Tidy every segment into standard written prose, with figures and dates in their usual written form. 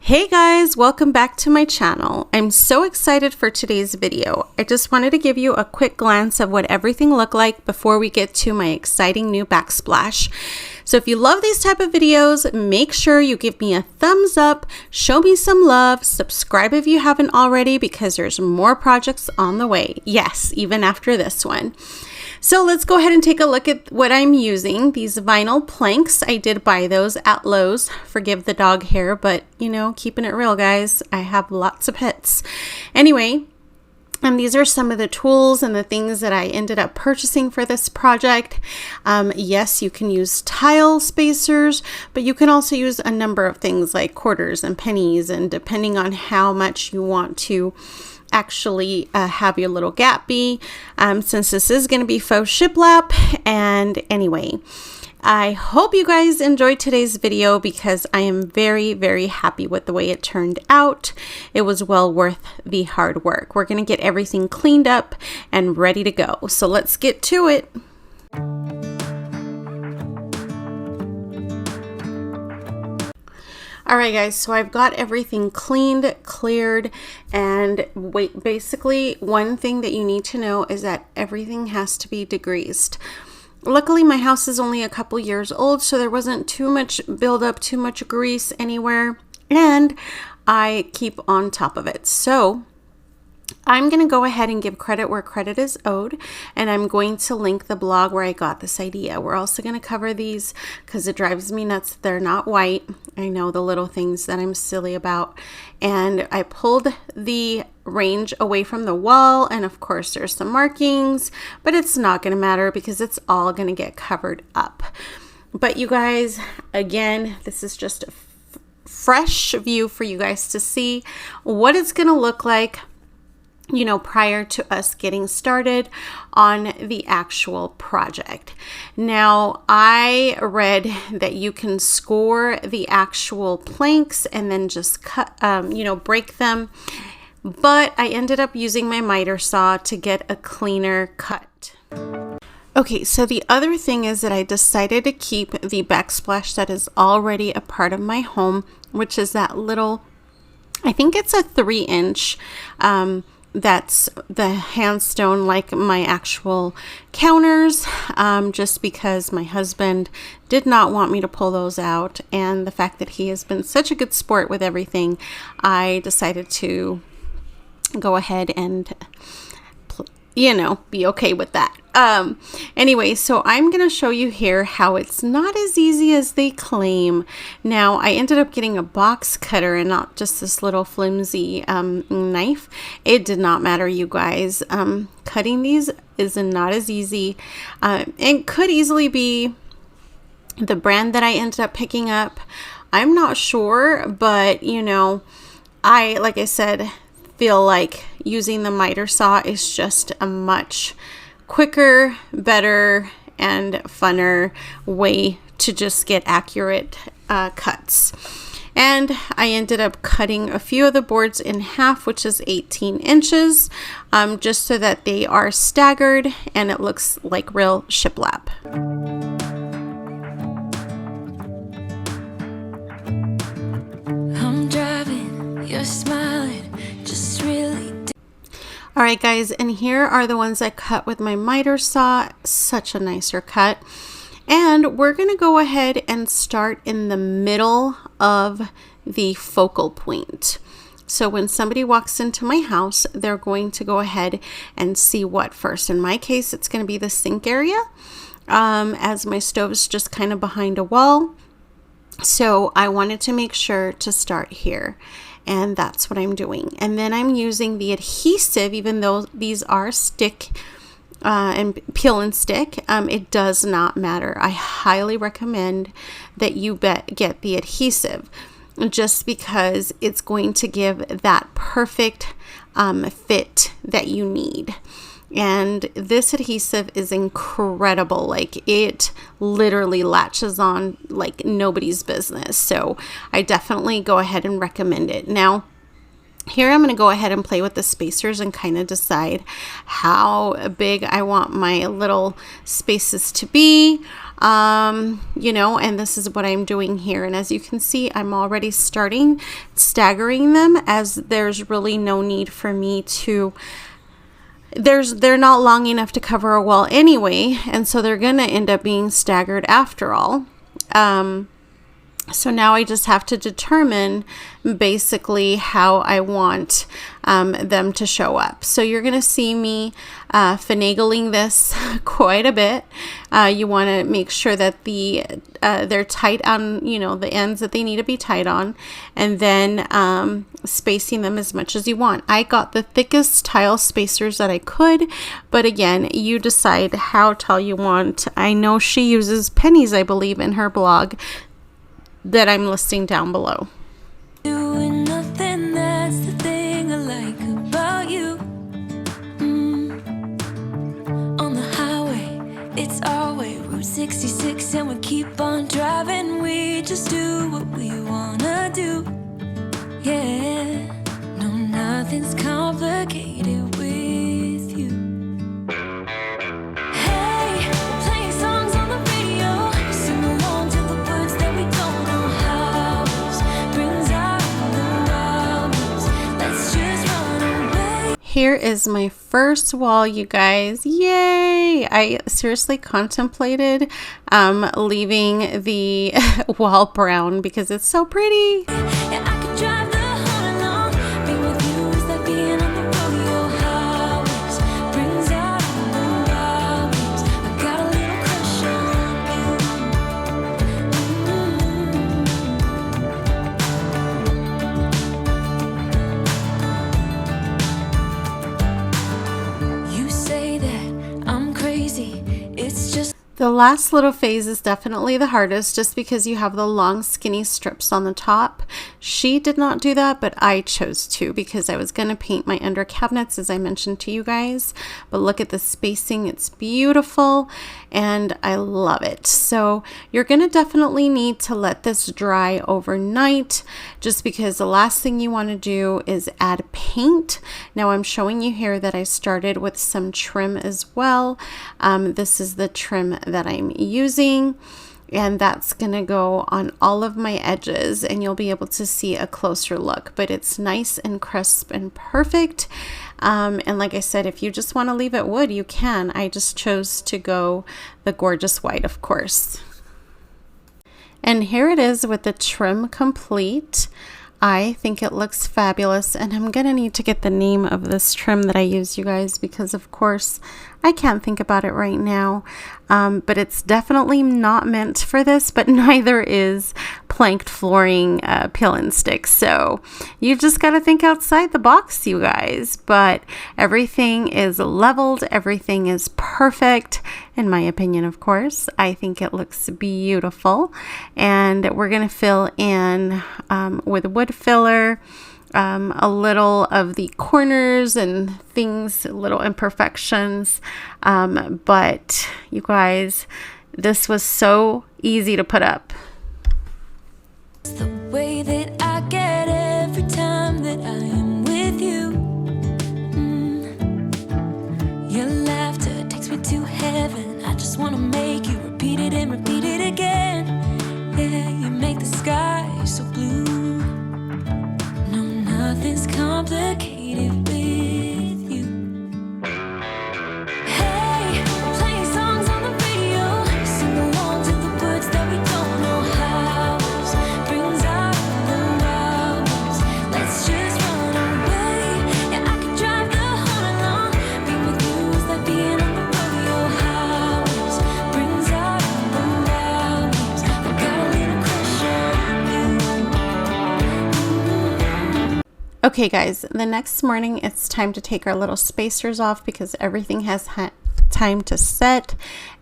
Hey guys, welcome back to my channel. I'm so excited for today's video. I just wanted to give you a quick glance of what everything looked like before we get to my exciting new backsplash. So if you love these type of videos, make sure you give me a thumbs up, show me some love, subscribe if you haven't already because there's more projects on the way. Yes, even after this one. So let's go ahead and take a look at what I'm using. These vinyl planks, I did buy those at Lowe's. Forgive the dog hair, but you know, keeping it real, guys. I have lots of pets. Anyway, these are some of the tools and the things that I ended up purchasing for this project. Yes, you can use tile spacers, but you can also use a number of things like quarters and pennies, and depending on how much you want to actually have your little gap be, since this is going to be faux shiplap. And anyway, I hope you guys enjoyed today's video because I am very, very happy with the way it turned out. It was well worth the hard work. We're going to get everything cleaned up and ready to go. So let's get to it. All right, guys, so I've got everything cleaned, cleared, and basically one thing that you need to know is that everything has to be degreased. Luckily, my house is only a couple years old, so there wasn't too much buildup, too much grease anywhere, and I keep on top of it. So I'm going to go ahead and give credit where credit is owed, and I'm going to link the blog where I got this idea. We're also going to cover these because it drives me nuts that they're not white. I know the little things that I'm silly about. And I pulled the range away from the wall, and of course there's some markings, but it's not going to matter because it's all going to get covered up. But you guys, again, this is just a fresh view for you guys to see what it's going to look like, you know, prior to us getting started on the actual project. Now, I read that you can score the actual planks and then just cut, break them. But I ended up using my miter saw to get a cleaner cut. Okay, so the other thing is that I decided to keep the backsplash that is already a part of my home, which is that little, I think it's a 3-inch, that's the handstone like my actual counters, just because my husband did not want me to pull those out, and the fact that he has been such a good sport with everything, I decided to go ahead and be okay with that. Anyway, so I'm going to show you here how it's not as easy as they claim. Now, I ended up getting a box cutter and not just this little flimsy knife. It did not matter, you guys. Cutting these is not as easy. It could easily be the brand that I ended up picking up. I'm not sure, but like I said, feel like using the miter saw is just a much quicker, better, and funner way to just get accurate cuts. And I ended up cutting a few of the boards in half, which is 18 inches, just so that they are staggered and it looks like real shiplap. I'm driving, you're smiling. All right, guys, and here are the ones I cut with my miter saw. Such a nicer cut. And we're going to go ahead and start in the middle of the focal point. So when somebody walks into my house, they're going to go ahead and see what first. In my case, it's going to be the sink area, as my stove is just kind of behind a wall. So I wanted to make sure to start here. And that's what I'm doing. And then I'm using the adhesive, even though these are stick and peel and stick, it does not matter. I highly recommend that you get the adhesive, just because it's going to give that perfect fit that you need. And this adhesive is incredible. Like, it literally latches on like nobody's business. So I definitely go ahead and recommend it. Now, here I'm going to go ahead and play with the spacers and kind of decide how big I want my little spaces to be. you know, and this is what I'm doing here. And as you can see, I'm already starting staggering them, as there's really no need for me to, they're not long enough to cover a wall anyway, and so they're gonna end up being staggered after all. So now I just have to determine basically how I want them to show up. So you're going to see me finagling this quite a bit. You want to make sure that they're tight on, you know, the ends that they need to be tight on, and then spacing them as much as you want. I got the thickest tile spacers that I could, but again, you decide how tall you want. I know she uses pennies, I believe, in her blog that I'm listing down below. Doing nothing, that's the thing I like about you. On the highway, it's our way, Route 66, and we keep on driving. We just do what we wanna do. Yeah, no, nothing's complicated with you. Hey, playing songs on the radio, sing along to the words that we don't know how. Brings out the wildness, let's just run away. Here is my first wall, you guys. Yay! I seriously contemplated leaving the wall brown because it's so pretty. Yeah, I could drive the whole along. Being with you is like being on the rodeo highways. Brings out the wildness. I got a little crush on you. You say that I'm crazy. It's just The last little phase is definitely the hardest, just because you have the long skinny strips on the top. She did not do that, but I chose to because I was going to paint my under cabinets, as I mentioned to you guys. But look at the spacing, it's beautiful and I love it. So you're going to definitely need to let this dry overnight, just because the last thing you want to do is add paint. Now I'm showing you here that I started with some trim as well. This is the trim that I'm using, and that's gonna go on all of my edges, and you'll be able to see a closer look, but it's nice and crisp and perfect. And like I said, if you just want to leave it wood, you can. I just chose to go the gorgeous white, of course. And here it is with the trim complete. I think it looks fabulous, and I'm gonna need to get the name of this trim that I use, you guys, because of course I can't think about it right now. But it's definitely not meant for this, but neither is planked flooring peel and stick. So you just got to think outside the box, you guys. But everything is leveled, everything is perfect, in my opinion, of course. I think it looks beautiful, and we're going to fill in with wood filler. A little of the corners and things, little imperfections, but you guys, this was so easy to put up. It's the way that I get every time that I am with you. Your laughter takes me to heaven. I just want to make you repeat it and repeat it again. Yeah, you make the sky so blue. Nothing's complicated with you. Hey, playing songs on the radio, sing along to the words that we don't know how. Brings out the wildness, let's just run away. Yeah, I could drive the whole along. Being with you is like being on the rodeo highways. Brings out the wildness, I got a little crush on you. Okay guys, the next morning it's time to take our little spacers off because everything has time to set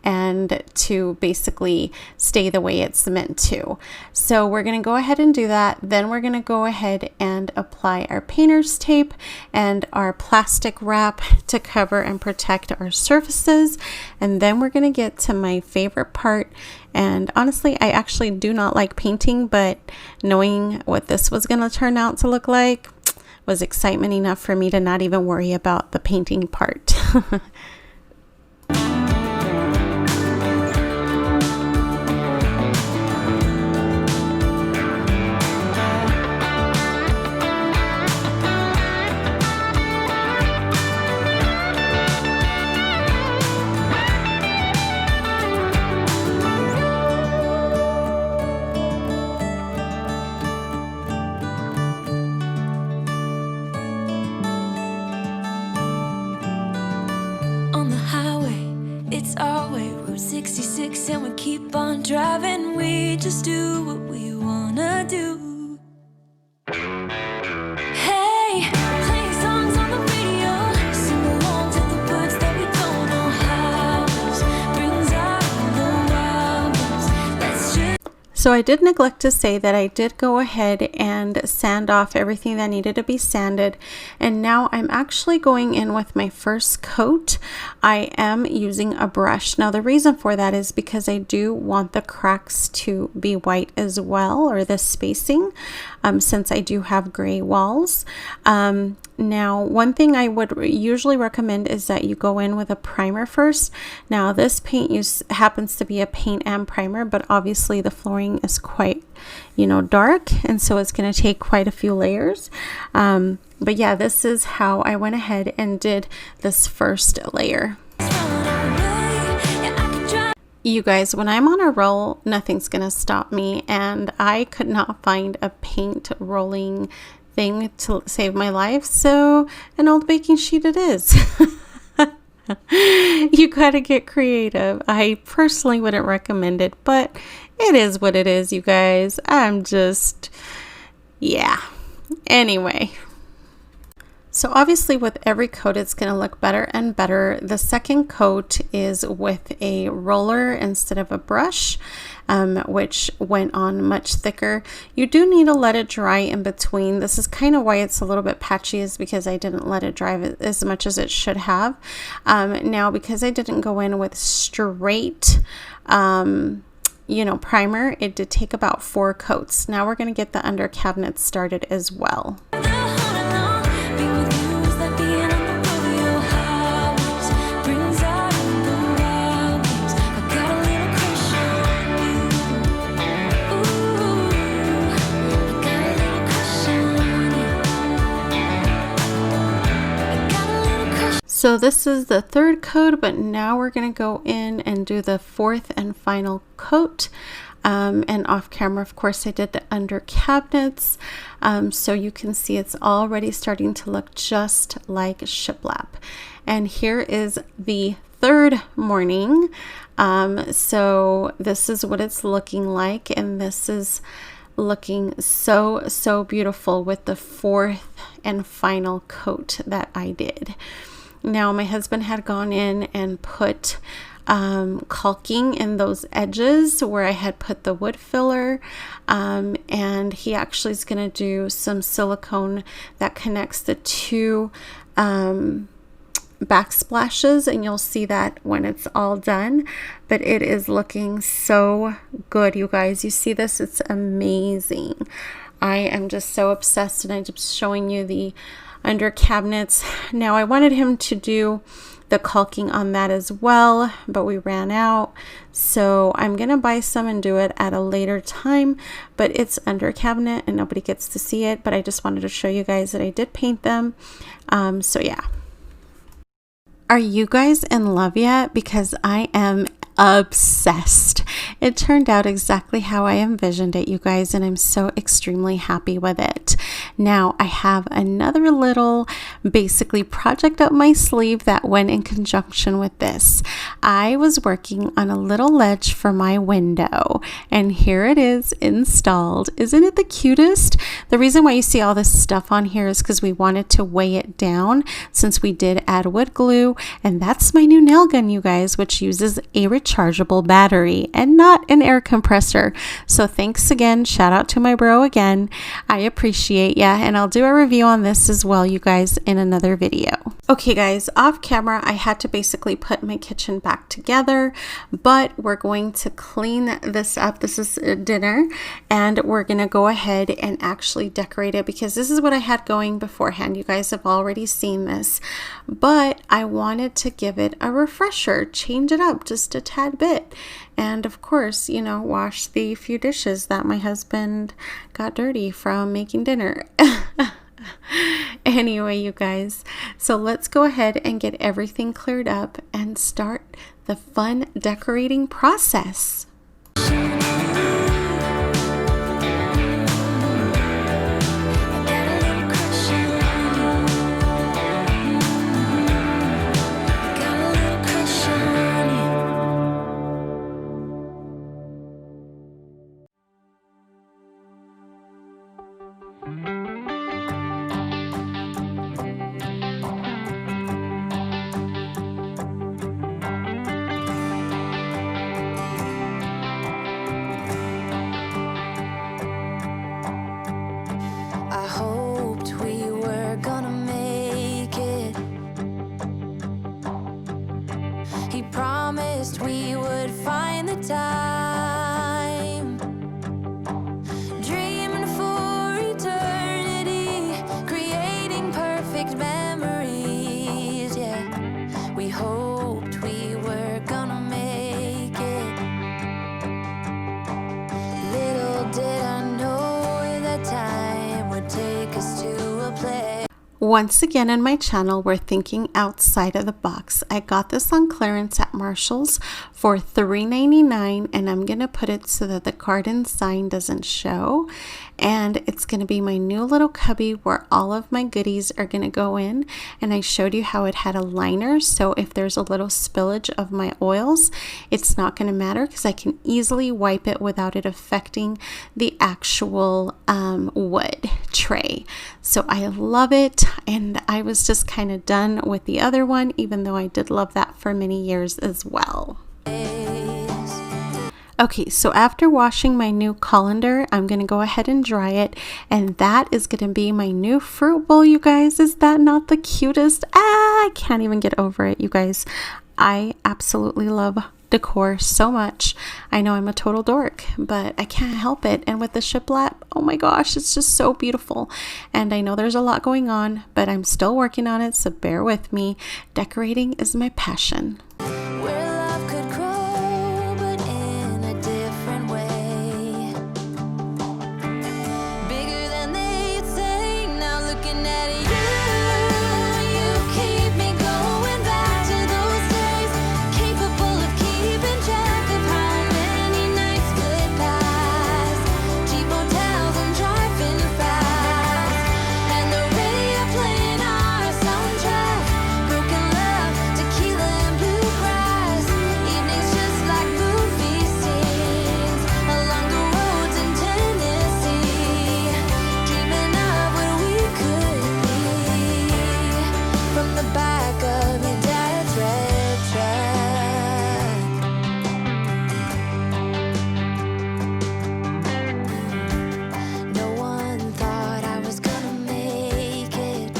and to basically stay the way it's meant to. So we're going to go ahead and do that. Then we're going to go ahead and apply our painter's tape and our plastic wrap to cover and protect our surfaces. And then we're going to get to my favorite part. And honestly, I actually do not like painting, but knowing what this was going to turn out to look like was excitement enough for me to not even worry about the painting part. keep on driving, we just do what we wanna do. Hey, playing songs on the radio, sing along to the words that we don't know how. Brings out the wild ones. Let's just So I did neglect to say that I did go ahead and sand off everything that needed to be sanded, and now I'm actually going in with my first coat. I am using a brush. Now the reason for that is because I do want the cracks to be white as well, or the spacing, since I do have gray walls. Now, one thing I would usually recommend is that you go in with a primer first. Now, this paint happens to be a paint and primer, but obviously the flooring is quite, dark, and so it's going to take quite a few layers. But yeah, this is how I went ahead and did this first layer. run away. Yeah, I could drive. You guys, when I'm on a roll, nothing's going to stop me, and I could not find a paint rolling thing to save my life, so an old baking sheet it is. You gotta get creative. I personally wouldn't recommend it, but it is what it is, you guys. Yeah. Anyway. So obviously with every coat, it's going to look better and better. The second coat is with a roller instead of a brush, which went on much thicker. You do need to let it dry in between. This is kind of why it's a little bit patchy, is because I didn't let it dry as much as it should have. Now, because I didn't go in with straight primer, it did take about 4 coats. Now we're going to get the under cabinets started as well. So this is the third coat, but now we're going to go in and do the fourth and final coat. And off camera, of course, I did the under cabinets. So you can see it's already starting to look just like Shiplap. And here is the third morning. So this is what it's looking like. And this is looking so beautiful with the fourth and final coat that I did. Now, my husband had gone in and put caulking in those edges where I had put the wood filler, and he actually is going to do some silicone that connects the two backsplashes, and you'll see that when it's all done. But it is looking so good, you guys. You see this? It's amazing. I am just so obsessed, and I'm just showing you the under cabinets. Now I wanted him to do the caulking on that as well, but we ran out, so I'm gonna buy some and do it at a later time. But it's under cabinet and nobody gets to see it, but I just wanted to show you guys that I did paint them. So yeah. Are you guys in love yet? Because I am obsessed. It turned out exactly how I envisioned it, you guys, and I'm so extremely happy with it. Now I have another little basically project up my sleeve that went in conjunction with this. I was working on a little ledge for my window, and here it is installed. Isn't it the cutest? The reason why you see all this stuff on here is because we wanted to weigh it down, since we did add wood glue, and that's my new nail gun, you guys, which uses a rechargeable battery and not an air compressor. So thanks again. Shout out to my bro again. I appreciate ya, and I'll do a review on this as well, you guys, in another video. Okay guys, off camera I had to basically put my kitchen back together, but we're going to clean this up. This is dinner, and we're gonna go ahead and actually decorate it, because this is what I had going beforehand. You guys have already seen this, but I wanted to give it a refresher, change it up just a tad bit, and of course, wash the few dishes that my husband got dirty from making dinner. Anyway, you guys, so let's go ahead and get everything cleared up and start the fun decorating process. Once again in my channel, we're thinking outside of the box. I got this on clearance at Marshall's for $3.99, and I'm going to put it so that the garden sign doesn't show. And it's going to be my new little cubby where all of my goodies are going to go in. And I showed you how it had a liner, so if there's a little spillage of my oils, it's not going to matter because I can easily wipe it without it affecting the actual wood tray. So I love it, and I was just kind of done with the other one, even though I did love that for many years as well. Okay, so after washing my new colander, I'm going to go ahead and dry it, and that is going to be my new fruit bowl, you guys. Is that not the cutest? I can't even get over it, you guys. I absolutely love decor so much. I know I'm a total dork, but I can't help it. And with the shiplap, oh my gosh, it's just so beautiful. And I know there's a lot going on, but I'm still working on it, so bear with me. Decorating is my passion. Where love could grow, but in a different way. Bigger than they'd say, now looking at you keep me going back to those days. Capable of keeping track of how many nights could pass. Cheap hotels and driving fast. And the radio playing our soundtrack. Broken love, tequila and bluegrass. Evenings just like movie scenes. Along the roads in Tennessee. Dreaming of what we could be. From the back of your dad's red truck. No one thought I was gonna make it.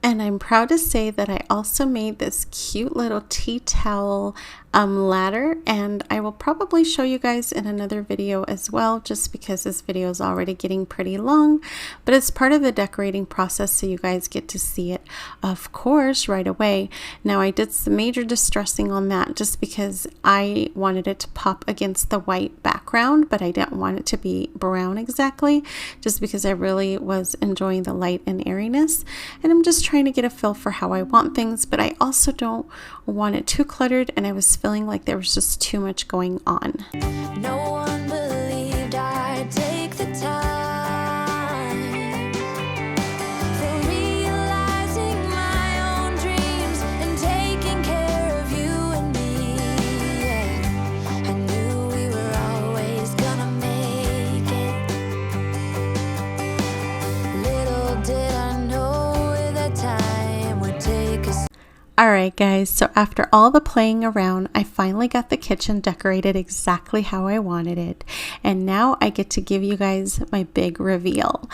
And I'm proud to say that I also made this cute little tea towel ladder, and I will probably show you guys in another video as well, just because this video is already getting pretty long, but it's part of the decorating process, so you guys get to see it, of course, right away. Now, I did some major distressing on that just because I wanted it to pop against the white background, but I didn't want it to be brown exactly, just because I really was enjoying the light and airiness, and I'm just trying to get a feel for how I want things, but I also don't want it too cluttered, and I was feeling like there was just too much going on. No one believed I'd take the time for realizing my own dreams and taking care of you and me. I knew we were always gonna make it. Little did I know that time would take us. Alright guys, so after all the playing around, I finally got the kitchen decorated exactly how I wanted it. And now I get to give you guys my big reveal.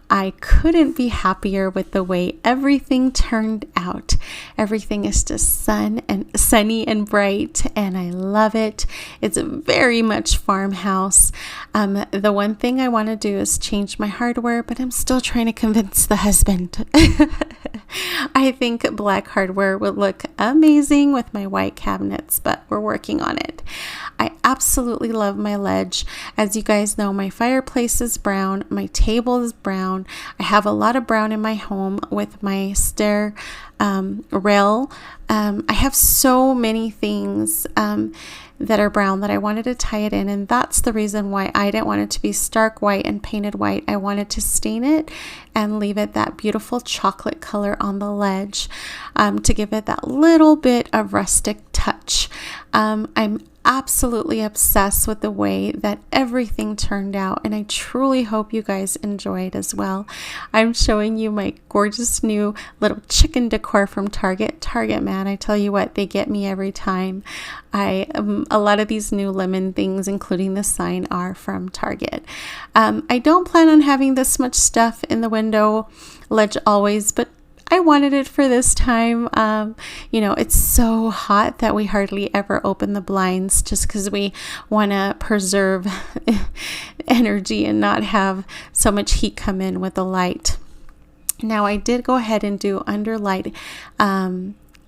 I couldn't be happier with the way everything turned out. Everything is just sunny and bright, and I love it. It's very much farmhouse. The one thing I want to do is change my hardware, but I'm still trying to convince the husband. I think black hardware would look amazing with my white cabinets, but we're working on it. I absolutely love my ledge. As you guys know, my fireplace is brown, my table is brown. I have a lot of brown in my home with my stair rail. I have so many things that are brown that I wanted to tie it in, and that's the reason why I didn't want it to be stark white and painted white. I wanted to stain it and leave it that beautiful chocolate color on the ledge to give it that little bit of rustic touch. I'm absolutely obsessed with the way that everything turned out, and I truly hope you guys enjoyed as well. I'm showing you my gorgeous new little chicken decor from Target. Target, man, I tell you what, they get me every time. A lot of these new lemon things, including the sign, are from Target. I don't plan on having this much stuff in the window ledge always, but I wanted it for this time. You know, it's so hot that we hardly ever open the blinds just because we want to preserve energy and not have so much heat come in with the light. Now, I did go ahead and do underlight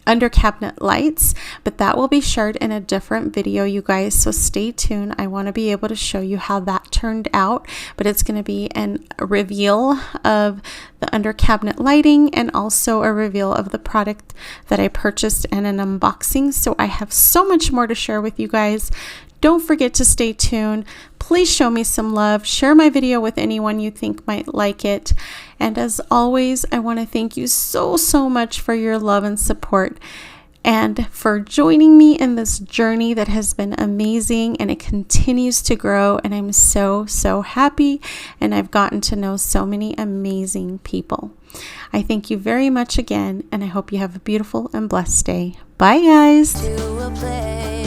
under cabinet lights, but that will be shared in a different video, you guys, so stay tuned. I want to be able to show you how that turned out, but it's going to be a reveal of the under cabinet lighting and also a reveal of the product that I purchased and an unboxing. So I have so much more to share with you guys. Don't forget to stay tuned. Please show me some love. Share my video with anyone you think might like it. And as always, I want to thank you so much for your love and support and for joining me in this journey that has been amazing, and it continues to grow, and I'm so happy, and I've gotten to know so many amazing people. I thank you very much again, and I hope you have a beautiful and blessed day. Bye, guys. To a place